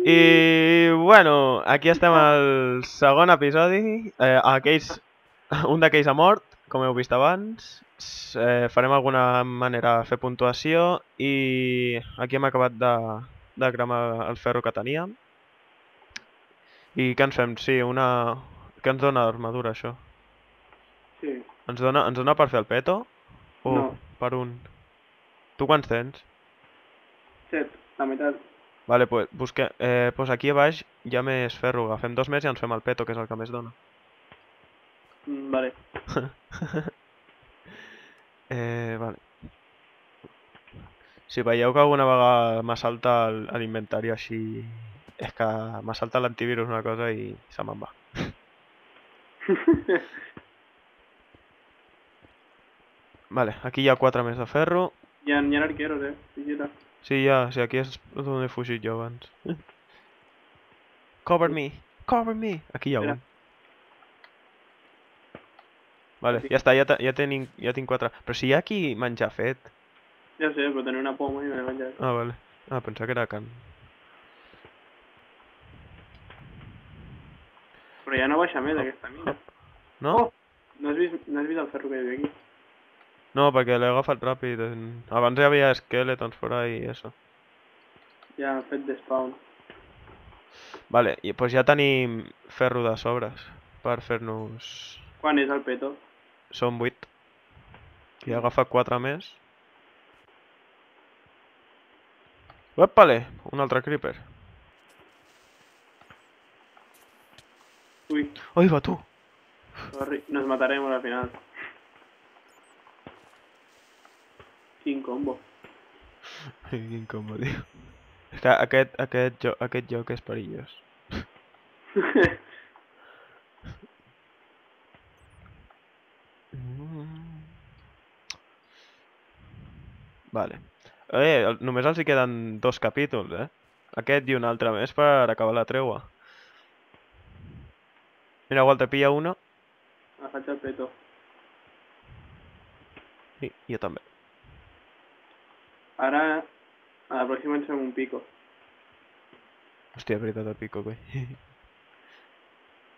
I, bueno, aquí estem al segon episodi. Un d'aquells ha mort, com heu vist abans. Farem alguna manera de fer puntuació i aquí hem acabat de cremar el ferro que teníem. I què ens fem? Sí, una... Què ens dona l'armadura, això? Sí. Ens dona per fer el peto? O No. per un? Tu quants tens? 7, la meitat. Vale, pues aquí a baix hi ha més ferro. Agafem 2 més i ens fem el peto, que és el que més dona. Vale. Vale. Si veieu que alguna vegada m'assalta l'inventari així... És que m'assalta l'antivirus una cosa i se me'n va. Vale, aquí hi ha 4 més de ferro. Hi ha arqueros, Vigila. Sí, aquí és d'on he fugit jo abans. Cover me, cover me. Aquí hi ha un. Vale, ja està, ja tinc 4. Però si hi ha aquí menjar fet. Ja sé, però tenia una poma i me l'he menjat. Ah, vale. Ah, pensava que era can. Però ja no baixa més aquesta mina. No? Oh! No has vist el ferro que hi havia aquí? No, perquè l'he agafat ràpid. Abans hi havia skeletons por ahí i eso. Ja han fet despawn. Vale, i pues ja tenim ferro de sobres per fer-nos... Quan és el peto? Són 8. I he agafat 4 més. Uépale! Un altre creeper. Uy, Oi, va, tu! sorry. Nos mataremos al final. Quin combo. Quin combo, tio. És que aquest joc és perillós. Vale. Només els hi queden 2 capítols, Aquest i un altre més per acabar la treua. Mira, Walter, pilla una. Faig el peto. I jo també. Ara, a la pròxima ens fem un pico. Hòstia, veritat, el pico, coi. Fem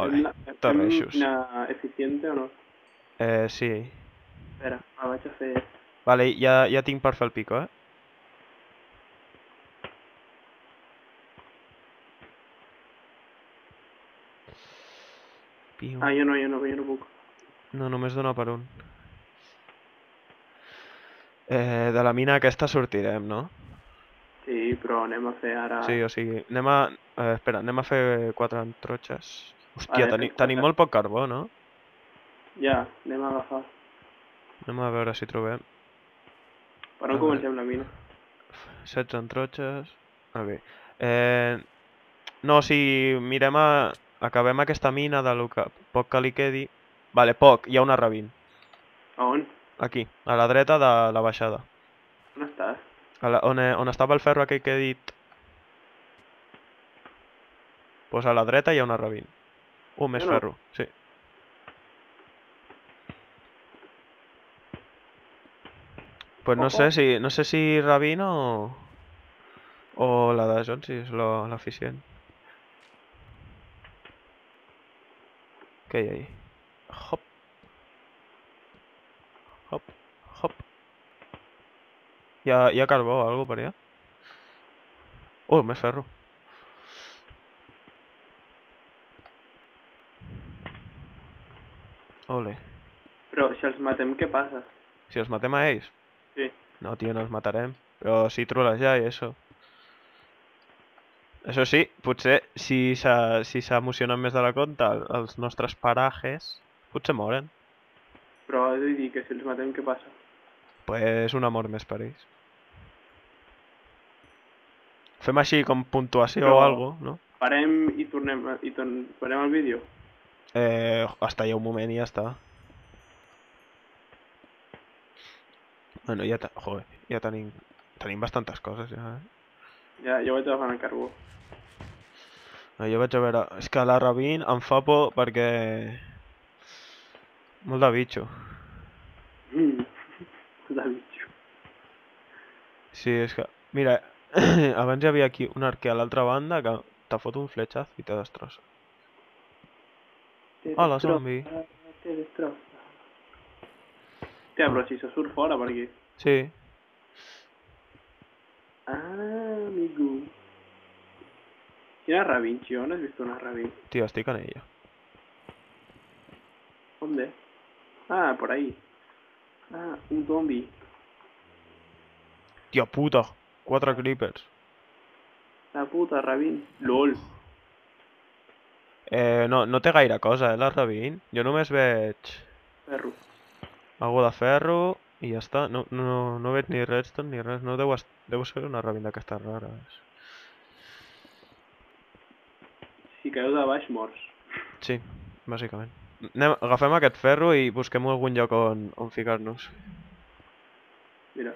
Ole, torreixos. una eficiente o no? Sí. Espera, la vaig a fer... Vale, ja tinc per fer el pico, Piu. Ah, jo no puc. No, només dona per un. De la mina aquesta sortirem, no? Sí, però anem a fer ara... Sí, o sigui, anem a... espera, anem a fer 4 antrotxes. Hòstia, Vale, tenim molt poc carbó, no? Ja, anem a agafar. Anem a veure si trobem. Per on comencem la mina? 16 antrotxes... Ok. No, si mirem acabem aquesta mina de lo que poc que li quedi... Vale, poc, hi ha una ravint. A on? Aquí, a la dreta de la baixada. On estàs? On estava el ferro aquell que he dit. Pues a la dreta hi ha una ravint. Més Jo no. ferro, sí. Pues no sé si ravint o la de John, si és l'eficient. Què hi ha ahí? Hop. Hop. Hop. Hi ha carbó o alguna per allà? Més ferro. Ole. Però si els matem, què passa? Si els matem a ells? Sí. No, tio, no els matarem. Però sí trolejar i això. Això sí, potser si s'emocionen més de la compte els nostres parajes, potser moren. Però he de dir que si els matem, què passa? Pues una mort més per ells. Fem així com puntuació o algo, no? Parem i parem el vídeo? Hasta hi ha un moment i ja està. Bueno, ja tenim bastantes coses, ja, Ja, jo vaig agafant el carbó. Jo vaig a veure... És que la Ravin em fa por perquè... Molt de bitxo. De bitxo. Sí, és que... Mira, abans hi havia aquí un arquer a l'altra banda que te fot un fletxaz i te destrossa. Te Hola, destroza, zombi. te destroza. Hòstia, però si se surt fora per aquí. Sí. Ah, amigo. Quina Ravinci? On has vist una Ravinci? Tio, estic en ella. ¿Dónde? Ah, por ahí. Ah, un zombie. Tia puta, 4 creepers. La puta, Ravin. LOL. No té gaire cosa, la Ravin. Jo només veig Perro. algo de ferro i ja està. No veig ni redstone ni res. No deu ser una Ravin d'aquestes rares. Si caius de baix, morts. Sí, bàsicament. Agafem aquest ferro i busquem algun lloc on ficar-nos. Mira.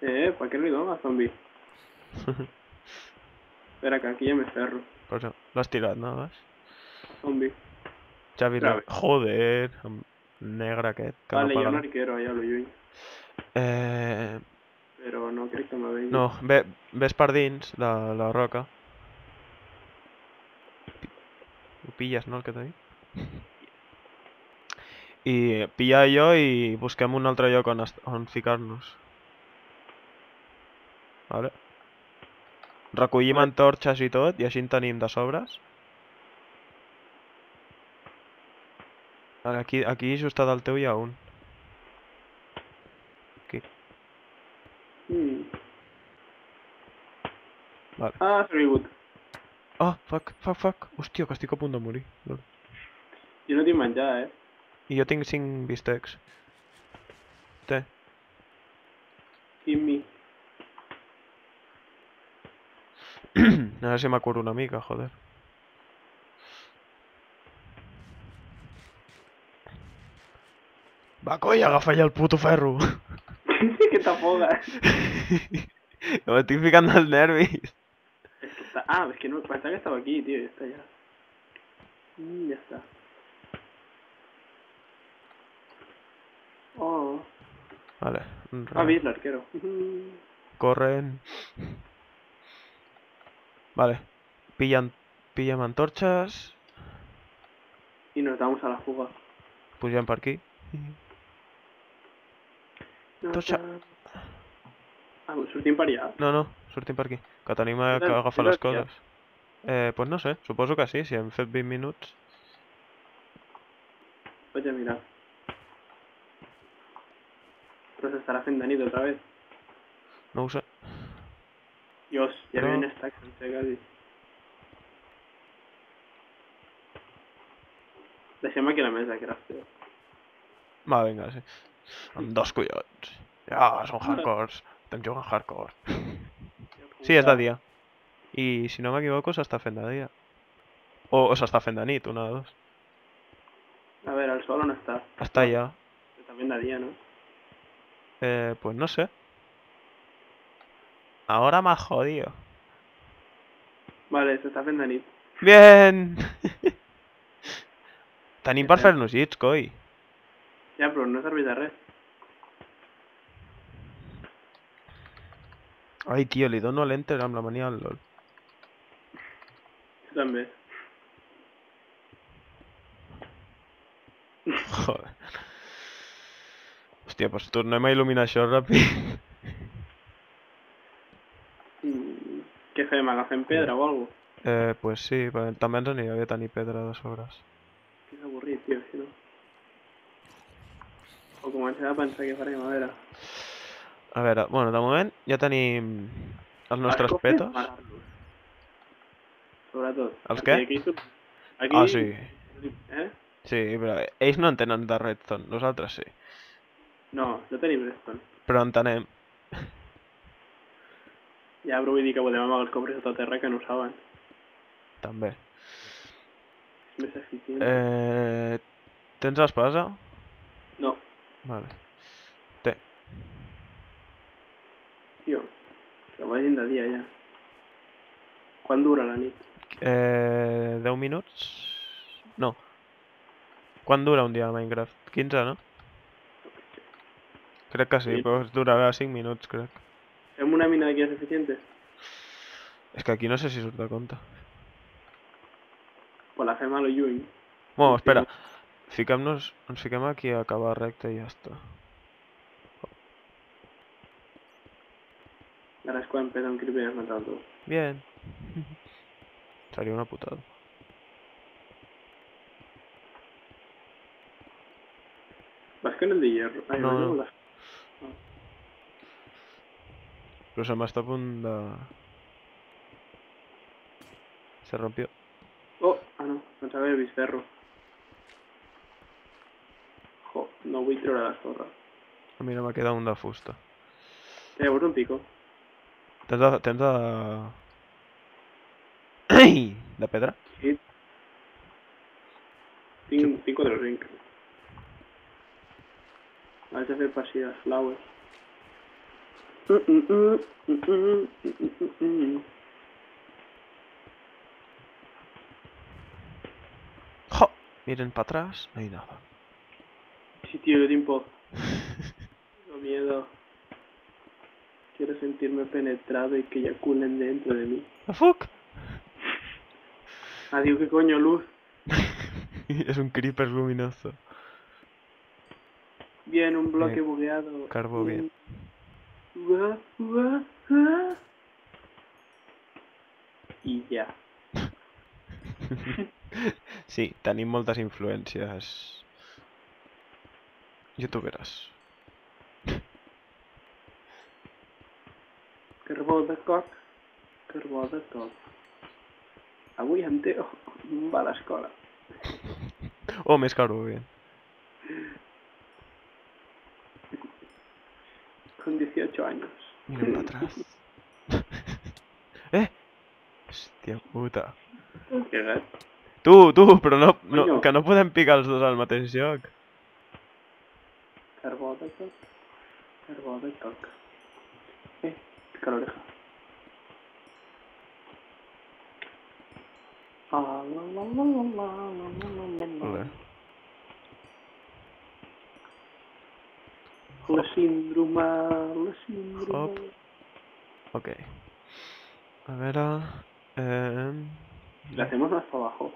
¿Para qué le doy a zombie? Espera, que aquí ya me ferro. Per això, l'has tirat, no? Vas? Zombie. Xavi, Grave. joder, amb negre aquest, que Vale, no hi ha un paga. arquero allà a lo lluny. Però no crec que me vegi. No, ves per dins la roca. Ho pilles, no, el que t'he dit? I pilla allò i busquem un altre lloc on ficar-nos. Vale. Recollim Vale. antorxes i tot, i així en tenim de sobres. Vale, aquí just del teu hi ha un. Aquí. Vale. Ah, s'ha caigut. Oh, fuck. Hòstia, que estic a punt de morir. Lol. Jo no tinc menjar, I jo tinc 5 bistecs. Té. Give me. A veure si m'acuro una mica, joder. Va, colla, agafa ja el puto ferro. que t'afogues. Que m'estic ficant els nervis. Es que está... Ah, es que no... Pensaba que estaba aquí, tío. Ya está ya. Ya está. Oh. Vale. Ah, vist l'arquero. Corren. Vale. Pillem antorxes. Y nos damos a la fuga. Pugem per aquí. No Torxa. està... Ah, sortim per allà. No, sortim per aquí. Que tenim que agafar les coses. Pues no sé, suposo que sí, si hem fet 20 minuts. Vaig a mirar. Però s'estarà fent de nit otra vez. No ho sé. Dios, ja Però- ve un stack sencer quasi. Deixem aquí la mesa, crafteo. Va, vinga, sí. Amb 2 collons. Ja, són hardcores. Estem jugant hardcore. Sí, és de dia. I si no m'equivoco s'està fent de dia. O s'està fent de nit, una de dos. A ver, el sol on està? Està allà. También de día, ¿no? Pues no sé. Ahora me has jodido. Vale, s'està fent de nit. Bien! Tenim per fer-nos hits, coi. Ja, però no serveix de res. Ai, tio, li dono a l'enter amb la mania al LOL. Jo també. Joder. Hòstia, doncs tornem a il·luminar això ràpid. Què fem? Agafem pedra o alguna cosa? Pues sí, també ens aniria bé tenir pedra de sobres. Que és avorrit, tio, si no. O comencem a pensar què farem, a veure. A veure, bueno, de moment ja tenim els nostres cofres, petos. matar-los. Sobretot. Els Perquè què? Aquí... Ah, sí. Sí, però ells no entenen de redstone, nosaltres sí. No, no tenim redstone. Però entenem. Ja, però vull dir que podem amagar els cofres sota terra que no ho saben. També. És més eficient. Tens espasa? No, Vale. tio. Que vagin de dia ja. Quan dura la nit? 10 minuts? No. Quan dura un dia a Minecraft? 15, no? Crec que sí, Sí. però durarà 5 minuts, crec. Fem una mina d'aquí és eficiente? És que aquí no sé si surt de compte. la fem a lo lluny. Bueno, espera. Ens fiquem aquí a acabar recte i ja està. Ara és quan pesa un creeper i has matat tu. Bien. Seria una putada. Vas con el de hierro. Ai, No, no. no. Però se m'està a punt de... Se rompió. Oh, ah no, pensava haver vist ferro. Jo, no vull treure la sorra. A mi no m'ha quedat un de fusta. Llavors un pico. Tens de... Ai! De pedra? Sí. Tinc 4 o 5. Vaig a fer passi les flaues. ¡Jo! Miren para atrás, no hay nada. Sí, tío, qué tiempo. Tengo miedo. Quiero sentirme penetrado y que eyaculen dentro de mí. ¿The fuck? Adiós, qué coño, luz. Es un creeper luminoso. Bien, un bloque bugueado. Carbo bien. I ja. Sí, tenim moltes influències youtuberes. Carbó de coc. Carbó de coc. Avui en Teo va a l'escola. Oh, més carbo bien. Con 18 años. Miren para atrás. Hòstia puta. Que gat. Tu, però no, Coño. que no podem picar els dos al mateix lloc. Carbó de coc. Carbó de coc. Pica l'oreja. Vale. La síndrome, la síndrome. Hop. Ok. A veure... La hacemos más para abajo.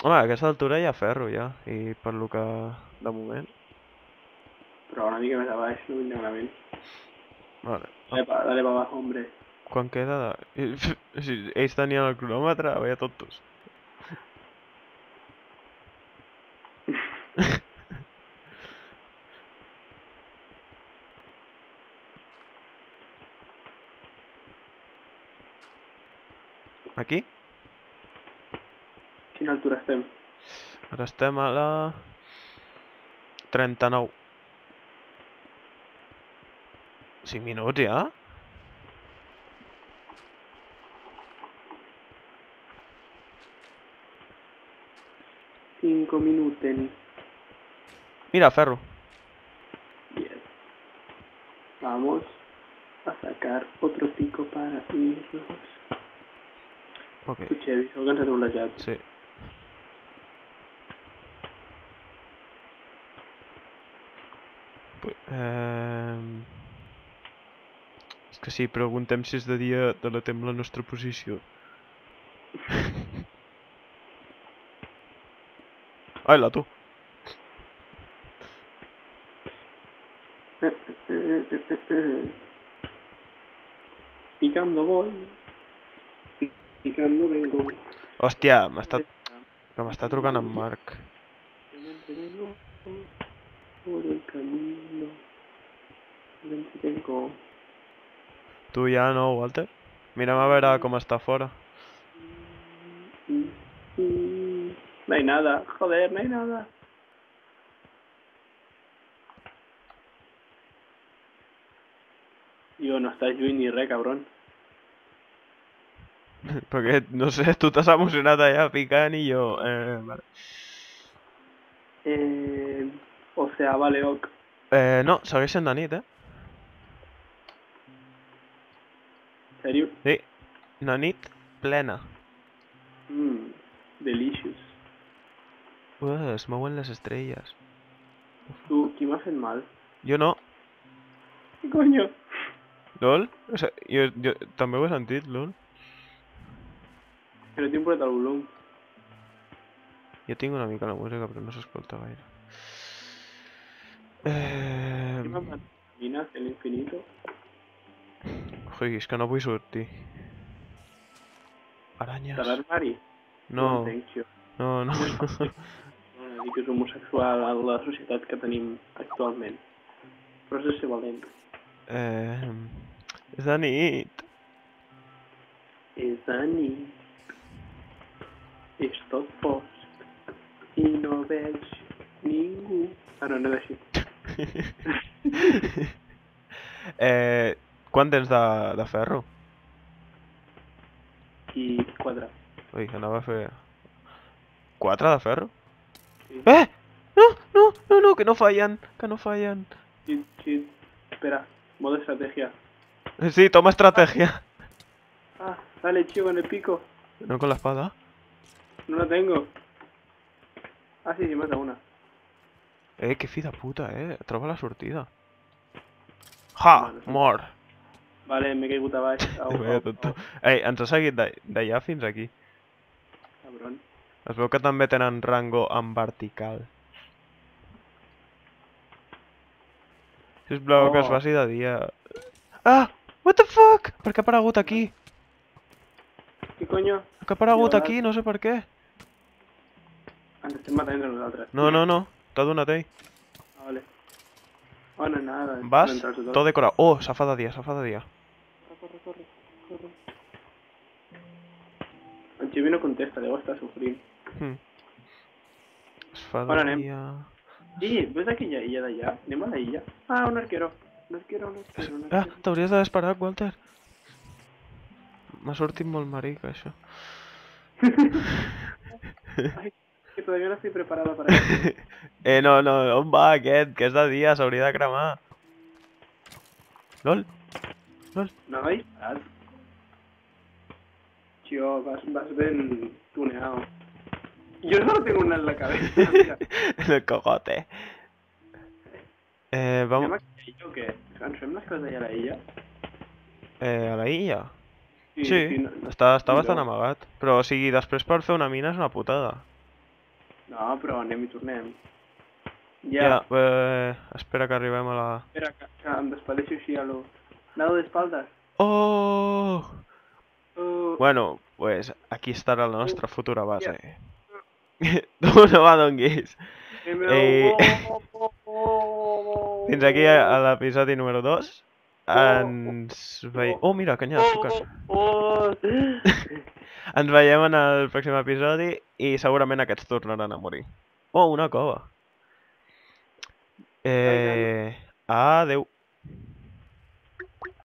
Home, a aquesta altura hi ha ferro ja, i per lo que de moment... Però una mica més a baix no vindrà malament. Vale. Dale para abajo, hombre. Quan queda de... Si ells tenien el cronòmetre, veia tontos. Aquí? Quina altura estem? Ara estem a la... 39. 5 minuts ja? Cinco minutos. Mira, ferro. Bien. Vamos a sacar otro pico para irnos. Ok, Tu Chevy, sóc que ens ha troblejat. sí. És que si preguntem si és de dia, delatem la nostra posició. Ai-la, tu. Picando voy. Picando vengo. Hòstia, m'està trucant en Marc. Yo me entreno por el camino. Me entretengo. Tu ja no, Walter? Mira'm a veure com està fora. No hay nada, joder, no hay nada. Digo, no estàs lluny ni res, cabron. Perquè, no sé, tu t'has emocionat allà picant i jo... Vale. O sea, vale, ok. No, segueix sent de nit, ¿Serio? Sí, una nit plena. Delicious. Es mouen les estrelles. Tu, qui m'ha fet mal? Jo no. Què coño? LOL? O sigui, jo també ho he sentit, LOL. Que no tinc posat el volum. Jo tinc una mica la música, però no s'escolta gaire. Mines en l'infinito. Ui, és que no vull sortir. De Aranyes. l'armari? No, entenc, jo. no. No dir que és homosexual a la societat que tenim actualment. Però has de ser valent. És de nit. És de nit. És tot fosc. I no veig ningú. Ah, no, no és així. Quant tens de ferro? I 4. Ui, anava a fer... 4 de ferro? Sí. No, que no fallen, que no fallen. Sí. Espera, modo estrategia. Sí, toma estrategia. Ah, dale, chico, en el pico. No con la espada. No la tengo. Ah, sí, mata una. Que fill de puta, troba la sortida. Ha, Vale, sí. mort. Vale, m'he caigut a baix. Vaya tonto. Ei, ens ha seguit d'allà fins aquí. Cabron. Es veu que també tenen rango en vertical. Sisplau, que es faci de dia. Ah! What the fuck? Per què ha aparegut aquí? Què coño? Que ha aparegut aquí, no sé per què. Ens estem matant entre nosaltres. No. T'ha donat ell. Ah, vale. Bueno, nada. Vas, no entrar-se tot. todo decorado. Oh, se fa de dia. Corre. El Xivi no contesta, deu estar sofrint. Es fa Bueno, de anem. dia... Sí, ves aquella illa d'allà? Anem a la illa. Ah, un arquero. Un arquero. Ah, t'hauries d'haver esperat, Walter. M'ha sortit molt marica, això. Ai, que todavía no estoy preparado para esto. No, on va aquest? Que és de dia, s'hauria de cremar. LOL. No m'ha disparat. Tío, vas ben tuneado. Yo solo tengo una en la cabeza. Mira. En el cogote. Vamos... Anem a aquella illa o què? Ens fem les coses allà a la illa? A la illa? Sí, no, està no. bastant amagat. Però, o sigui, després per fer una mina és una putada. No, però anem i tornem. Ja, espera que arribem a la... Espera, que em despedeixo així a lo... Nado d'espaldes. Oh! Bueno, pues aquí estarà la nostra futura base. No m'adonguis. Fins aquí a l'episodi número 2. Ens veiem... Oh, mira, canya d'azúcar. Ens veiem en el pròxim episodi i segurament aquests tornaran a morir. Oh, una cova. Adeu.